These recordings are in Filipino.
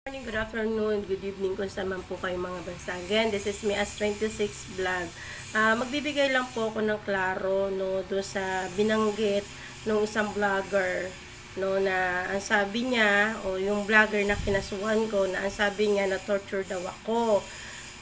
Morning, good afternoon, good evening kung saan man po kayo mga bansa. Again, this is me as 26 vlog. Magbibigay lang po ako ng klaro no, do sa binanggit ng isang vlogger no, na ang sabi niya o yung vlogger na kinasuhan ko na ang sabi niya na torture daw ako.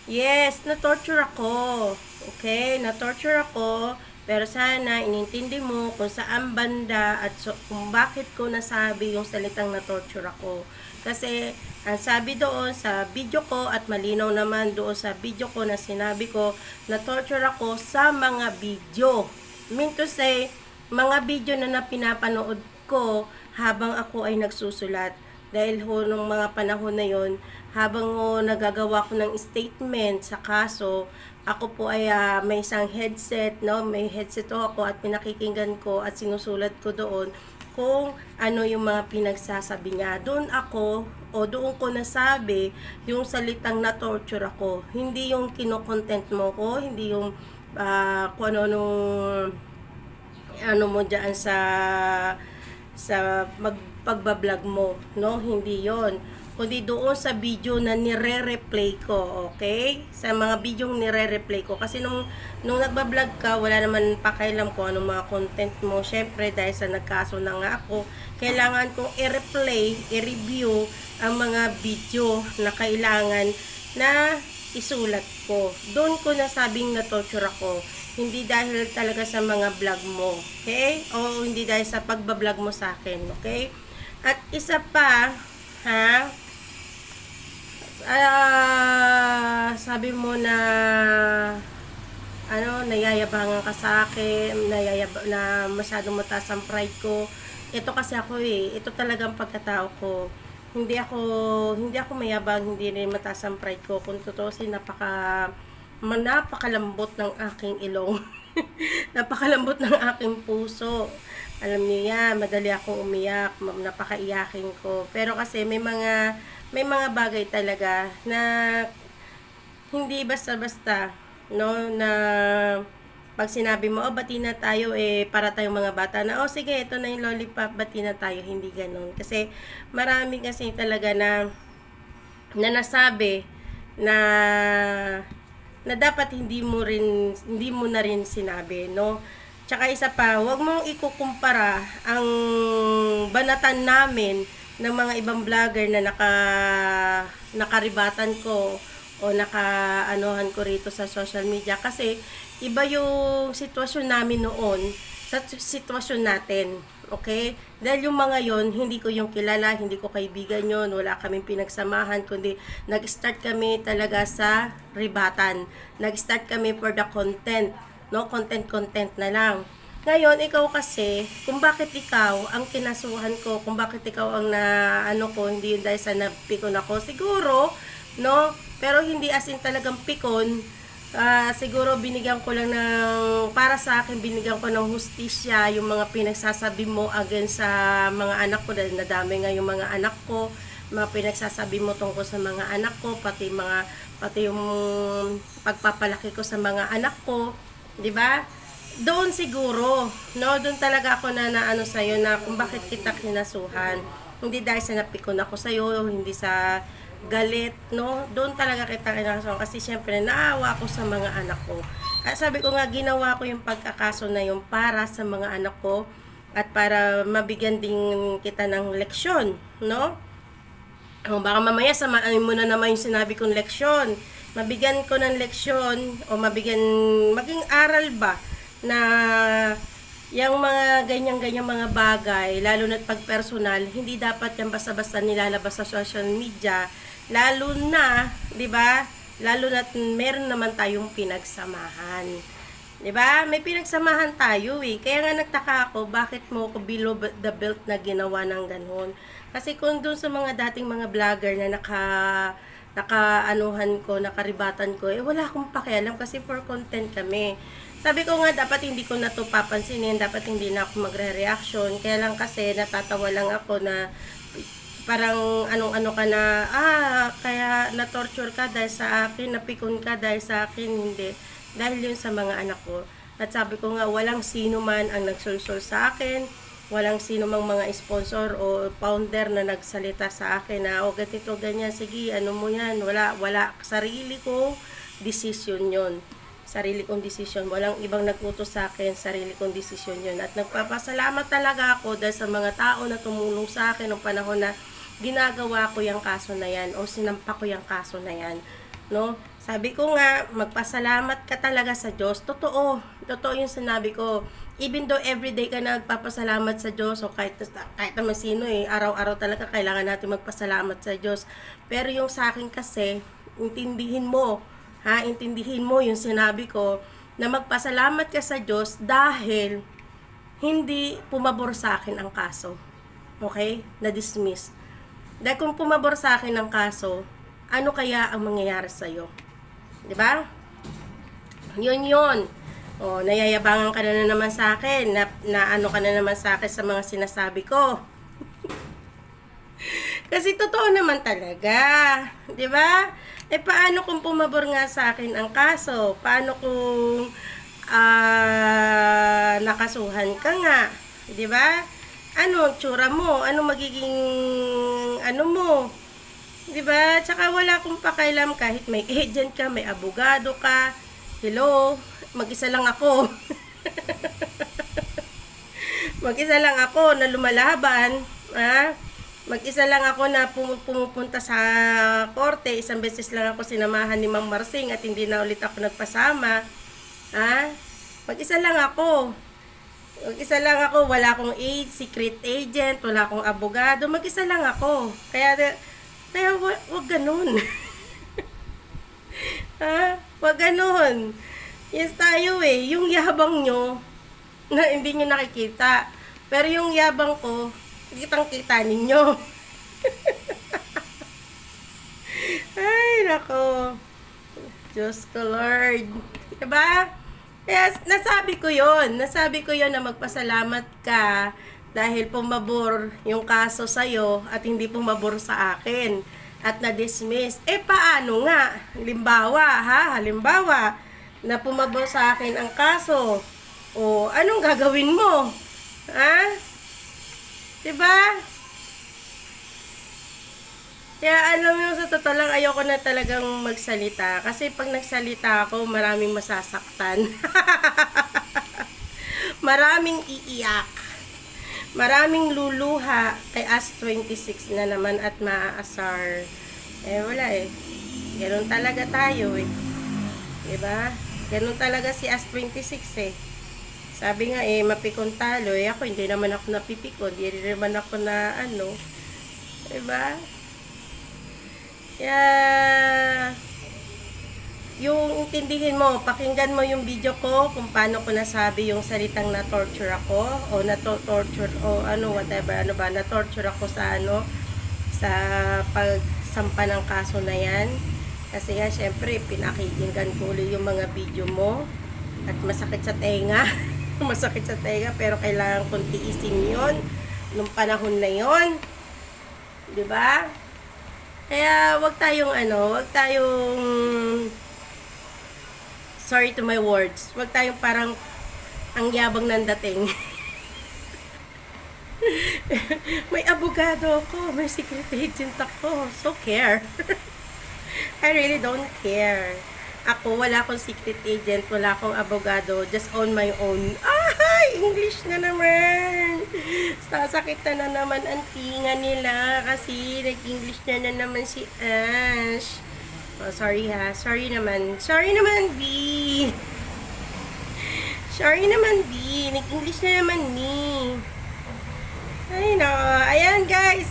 Yes, na-torture ako. Okay, na-torture ako. Pero sana inintindi mo kung saan banda at kung bakit ko nasabi yung salitang na-torture ako. Kasi ang sabi doon sa video ko at malinaw naman doon sa video ko na sinabi ko na-torture ako sa mga video. Mean to say, mga video na pinapanood ko habang ako ay nagsusulat. Dahil ho nung mga panahon na yon, habang nagagawa ko ng statement sa kaso, ako po ay may isang headset, no? May headset ako at pinakikinggan ko at sinusulat ko doon kung ano yung mga pinagsasabi niya. Doon ako, o doon ko nasabi yung salitang na torture ako. Hindi yung kino-content mo ko, hindi yung kung ano nung ano mo dyan sa pagbablog mo, no? Hindi yon, kundi doon sa video na nire-replay ko, okay? Sa mga video nire-replay ko. Kasi nung nagbablog ka, wala naman pakailam ko anong mga content mo. Syempre, dahil sa nagkaso na nga ako, kailangan kong i-replay, i-review ang mga video na kailangan na isulat ko. Doon ko nasabing na-torture ako. Hindi dahil talaga sa mga vlog mo, okay? O hindi dahil sa pagbablog mo sa akin, okay? At isa pa, sabi mo na nayayabangan ka sa akin, na masyadong mataas ang pride ko. Ito kasi ako ito talagang pagkatao ko. Hindi ako mayabang, hindi rin mataas ang pride ko. Kung tutusin, napakalambot ng aking ilong. Napakalambot ng aking puso. Alam niyo yan, madali akong umiyak, napakaiyakin ko. Pero kasi may mga bagay talaga na hindi basta-basta, no, na pag sinabi mo, bati na tayo, para tayong mga bata na, sige, ito na yung lollipop, bati na tayo. Hindi ganun. Kasi marami kasi talaga na nasabi na dapat hindi mo na rin sinabi, no? Tsaka isa pa, huwag mong ikukumpara ang banatan namin ng mga ibang vlogger na nakaribatan ko o nakaanohan ko rito sa social media, kasi iba yung sitwasyon namin noon sa sitwasyon natin. Okay? Dahil yung mga yon, hindi ko yung kilala, hindi ko kaibigan yon, wala kaming pinagsamahan, kundi nag-start kami talaga sa ribatan. Nag-start kami for the content, no? Content na lang. Ngayon, ikaw kasi, kung bakit ikaw ang kinasuhan ko, kung bakit ikaw ang hindi yun dahil sa napikon ako, siguro, no? Pero hindi as in talagang pikon. Siguro binigyan ko lang para sa akin, binigyan ko ng hustisya yung mga pinagsasabi mo against sa mga anak ko, dahil nadami nga yung mga anak ko, mga pinagsasabi mo tungkol sa mga anak ko, pati yung pagpapalaki ko sa mga anak ko, di ba? Doon siguro, no, doon talaga ako na sa'yo na kung bakit kita kinasuhan. Hindi dahil sa napikon ako sa'yo, hindi sa galit, no? Doon talaga kita kinasuhan kasi syempre naawa ako sa mga anak ko. At sabi ko nga, ginawa ko yung pagkakaso na yung para sa mga anak ko at para mabigyan din kita ng leksyon, no? Baka mamaya samahin mo na naman yung sinabi kong leksyon. Mabigyan ko ng leksyon o maging aral ba na yung mga ganyan-ganyan mga bagay, lalo na pag personal, hindi dapat yan basta-basta nilalabas sa social media, lalo na, 'di ba? Lalo na meron naman tayong pinagsamahan. 'Di ba? May pinagsamahan tayo Kaya nga nagtaka ako, bakit mo ko below the belt na ginawa ng ganun? Kasi kung doon sa mga dating mga vlogger na nakaanuhan ko, nakaribatan ko, wala akong pakialam kasi for content kami. Sabi ko nga, dapat hindi ko na to papansinin, dapat hindi na ako magre-reaction. Kaya lang kasi natatawa lang ako na parang anong-ano ka na, kaya na-torture ka dahil sa akin, napikon ka dahil sa akin, hindi. Dahil yun sa mga anak ko. At sabi ko nga, walang sino man ang nagsulsul sa akin, walang sino mang mga sponsor o founder na nagsalita sa akin na, o ganito, ganyan, sige, ano mo yan, wala, sarili ko, decision yon. Sarili kong desisyon. Walang ibang nag-utos sa akin, sarili kong desisyon yun. At nagpapasalamat talaga ako dahil sa mga tao na tumulong sa akin noong panahon na ginagawa ko yung kaso na yan o sinampa ko yung kaso na yan. No? Sabi ko nga, magpasalamat ka talaga sa Diyos. Totoo yung sinabi ko. Even though everyday ka nagpapasalamat sa Diyos o kahit naman sino araw-araw talaga kailangan natin magpasalamat sa Diyos. Pero yung sa akin kasi, intindihin mo yung sinabi ko na magpasalamat ka sa Diyos dahil hindi pumabor sa akin ang kaso. Okay? Na-dismiss. Dahil kung pumabor sa akin ang kaso, ano kaya ang mangyayari sa'yo? Diba? Yun. O, nayayabangan ka na naman sa akin, na ano ka na naman sa akin sa mga sinasabi ko. Kasi totoo naman talaga. Diba? Paano kung pumabor nga sa akin ang kaso? Paano kung nakasuhan ka nga? Diba? Ano, tsura mo? Ano magiging, mo? Diba? Tsaka wala akong pakailam kahit may agent ka, may abogado ka. Hello? Mag-isa lang ako. Mag-isa lang ako na lumalaban. Mag-isa lang ako na pumupunta sa korte. Isang beses lang ako sinamahan ni Mang Marsing at hindi na ulit ako nagpasama. Mag-isa lang ako. Wala akong secret agent, wala akong abogado. Mag-isa lang ako. Kaya wag ganun. Wag ganun. Yes tayo yung yabang nyo na hindi nyo nakikita. Pero yung yabang ko, kitang-kita ninyo. Ay, nako. Diyos ko, Lord. Diba? Kaya nasabi ko yon na magpasalamat ka dahil pumabor yung kaso sa'yo at hindi pumabor sa akin at na-dismiss. Paano nga? Halimbawa, na pumabor sa akin ang kaso. O, anong gagawin mo? Diba? Kaya alam mo, sa totoo lang, ayoko na talagang magsalita. Kasi pag nagsalita ako, maraming masasaktan. Maraming iiyak. Maraming luluha. Kay As 26 na naman at maaasar. Wala Ganun talaga tayo Diba? Ganun talaga si As 26 Sabi nga mapikon talo. Ako hindi naman ako napipikon. Hindi naman ako na diba? Kaya yung intindihin mo, pakinggan mo yung video ko kung paano ko nasabi yung salitang na-torture ako o na-torture o whatever, na-torture ako sa sa pagsampa ng kaso na yan. Kasi nga, syempre, pinakikinggan ko ulit yung mga video mo at masakit sa tenga. Masakit sa tenga, pero kailangan kong tiisin yun nung panahon na yun. Diba? Kaya, wag tayong sorry to my words, wag tayong parang ang yabang ng dating. May abogado ako, may secret agent ako, so care. I really don't care. Ako, wala akong secret agent, wala akong abogado, just on my own. English na naman. Sasakit na naman ang tinga nila kasi nag-English na naman si Ash. Oh, sorry Sorry naman, B. Sorry naman, B. Nag-English na naman ni. Ay, no. Ayan, guys.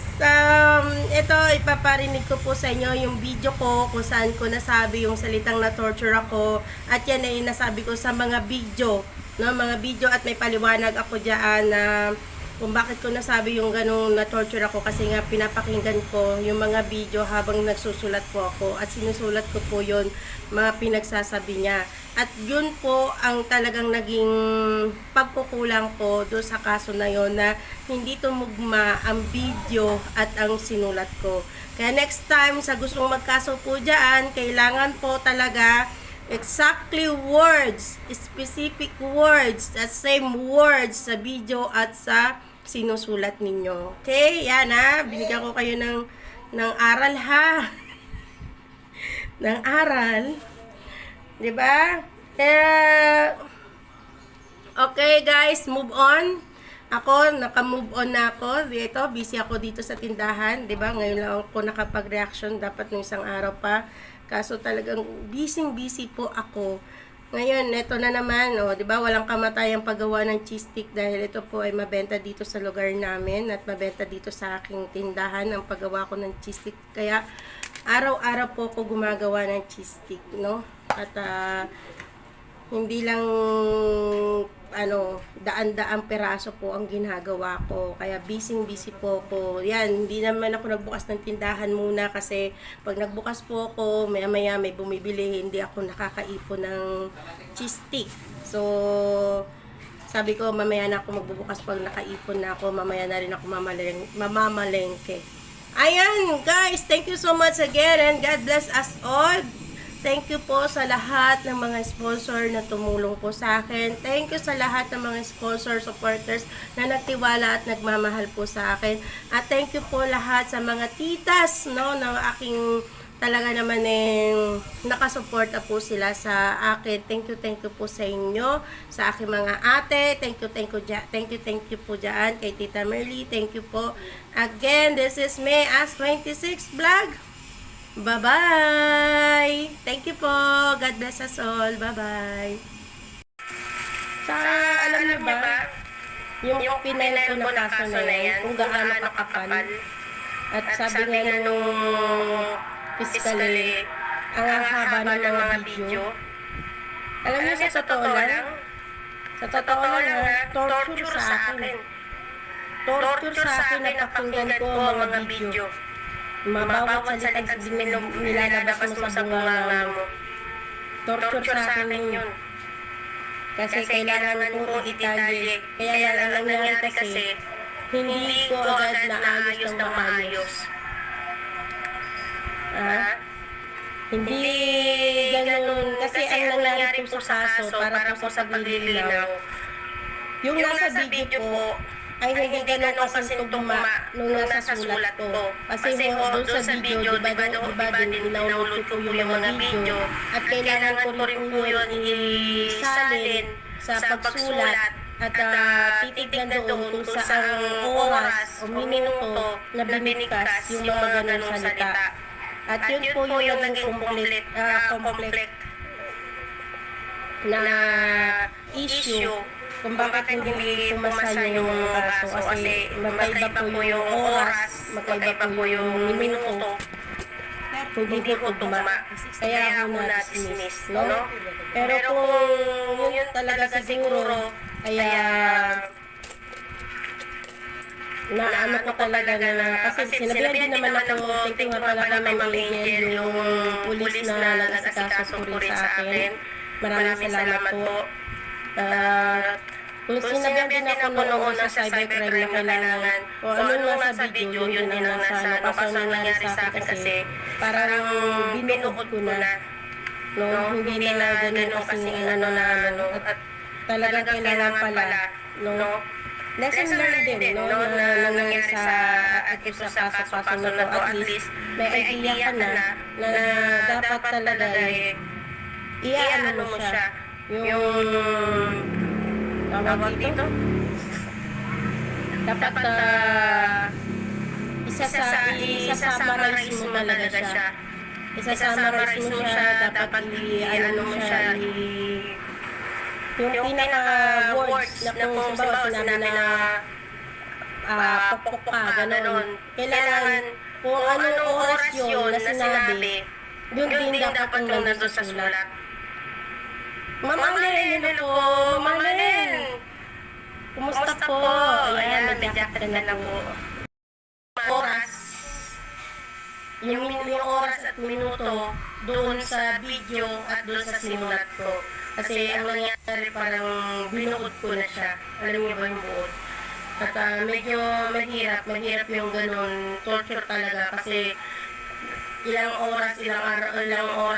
Ito, ipaparinig ko po sa inyo yung video ko kung saan ko nasabi yung salitang na-torture ako. At yan ay nasabi ko sa mga video. No? Mga video at may paliwanag ako dyan na kung bakit ko nasabi yung ganong na-torture ako. Kasi nga, pinapakinggan ko yung mga video habang nagsusulat po ako. At sinusulat ko po yun, mga pinagsasabi niya. At yun po ang talagang naging pagkukulang ko doon sa kaso na yon na hindi tumugma ang video at ang sinulat ko. Kaya next time sa gustong magkaso po dyan, kailangan po talaga exactly words, specific words, the same words sa video at sa sinusulat ninyo. Okay? Yan ha. Binigyan ko kayo ng aral ha. Ng aral. 'Di ba? Okay guys, move on. Ako, naka-move on na ako. Dito, busy ako dito sa tindahan. 'Di ba? Ngayon lang ako nakapag-reaction. Dapat nung isang araw pa. Kaso talagang busy po ako. Ngayon, ito na naman, oh, 'di ba? Walang kamatayang paggawa ng cheese stick dahil ito po ay mabenta dito sa lugar namin at mabenta dito sa aking tindahan ang paggawa ko ng cheese stick. Kaya araw-araw po ako gumagawa ng cheese stick, no? At hindi lang daan-daang peraso po ang ginagawa ko. Kaya busy po ako. Yan, hindi naman ako nagbukas ng tindahan muna kasi pag nagbukas po ako, maya-maya may bumibili, hindi ako nakakaipon ng cheese stick. So, sabi ko, mamaya na ako magbubukas pag nakaipon na ako, mamaya na rin ako mamamalengke. Ayan, guys, thank you so much again and God bless us all. Thank you po sa lahat ng mga sponsor na tumulong po sa akin. Thank you sa lahat ng mga sponsor, supporters na nagtiwala at nagmamahal po sa akin. At thank you po lahat sa mga titas, no, ng aking talaga naman nakasuporta po sila sa akin. Thank you po sa inyo, sa aking mga ate. Thank you po dyan kay Tita Merly. Thank you po. Again, this is May Ask 26 Vlog. Bye-bye! Thank you po. God bless us all. Bye-bye. Alam niyo ba, yung pinail ko na kaso na yan, kung gaano kakapal. At sabi nga nung piskali, ang haba ng mga video. Alam niyo, sa totoo lang, torture sa akin. Torture sa akin na pakinggan ko ang mga video. Mabawat salitang nilalabas mo sa bunganga mo. Torture sa akin yun. Kasi kailangan kong italye. Kaya lang nangyari kasi, hindi ko agad naayos ng maayos. Hindi ganun. Kasi ang nangyari po sa kaso, para po sa paglilinaw, yung nasa video po, ay hindi ganun kasing tugma nung nasa sulat ko. Kasi doon sa video, diba din inaulot ko yung mga video at kailangan ko rin po yun isalin sa pagsulat at titignan doon kung saan oras o minuto na binigkas yung mga ganong salita. At yun po yung naging complete na issue kung bakit hindi pumasa yung kaso kasi magkaiba po yung oras, magkaiba po yung minuto, hindi po tugma. Kaya ako na-dismiss, no? Pero kung yun talaga siguro, kaya naano ko talaga na, kasi sinabihan din naman ako, thank you nga pala kay Ma'am Angel, yung pulis na nag-asikaso po rin sa akin. Maraming salamat po. Kung sinabihan din ako noon sa cybercrime na kailangan, kung ano lang nasa video, yun din ang nasa kaso nangyari sa akin kasi parang binuod ko na. No, hindi na ganun kasi at talagang kailangan pala, no, lesson learned din, no, na nangyari sa kaso na to, at least may idea ka na dapat talaga i-ano mo siya, yung tawag dito, dapat isa-summarize mo talaga siya. Isa-summarize mo siya, dapat i-ano mo siya, yung pinaka-words na kung sinabi na pokpok ka, gano'n. Kailangan, kung anong oras yun na sinabi, yun din dapat yung nandun sa sulat. Mamalin, hello po, Mamalin. Kumusta po? Ayan, may jacket na po. Oras. Yung oras at minuto doon sa video at doon sa sinulat ko. Kasi ang nangyari parang binuod ko na siya. Alam niyo ba yung buod? At medyo mahirap yung ganun. Torture talaga kasi ilang oras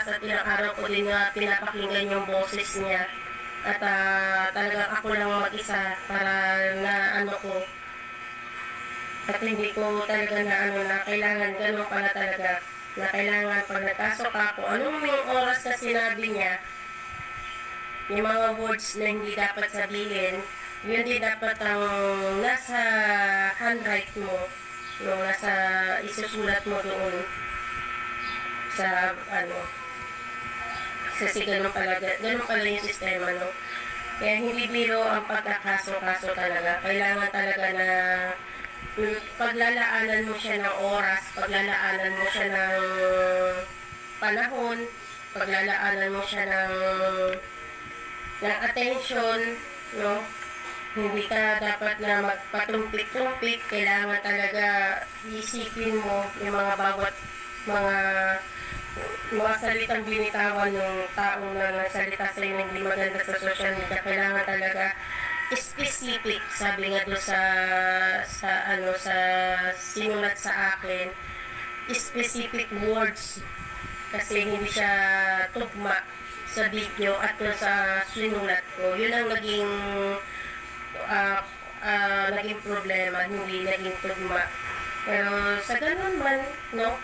at ilang araw ko din nga pinapakinggan yung boses niya. At talagang ako lang mag-isa para na ano ko, At hindi ko talaga na ano na kailangan ganun pala talaga na kailangan pag nagpasok ako, anong may oras na sinabi niya, yung mga words na hindi dapat sabihin, yun din dapat ang nasa handwrite mo, yung nasa isusulat mo doon sa ano, kasi ganun pala yung sistema, no? Kaya hindi biro ang pagkakaso-kaso talaga. Kailangan talaga na paglalaanan mo siya ng oras, paglalaanan mo siya ng panahon, paglalaanan mo siya ng attention, no? Hindi ka dapat na magpatumpik-tumpik, kailangan talaga isipin mo yung mga bawat mga salitang binitawan ng taong na nagsalita sa iyo ng hindi maganda sa social media. Kailangan talaga specific, sabi nga doon sa sinulat sa akin, specific words, kasi hindi siya tugma sa video at doon sa sinulat ko. Yun ang naging problema, hindi naging tugma. Pero sa ganun man, no,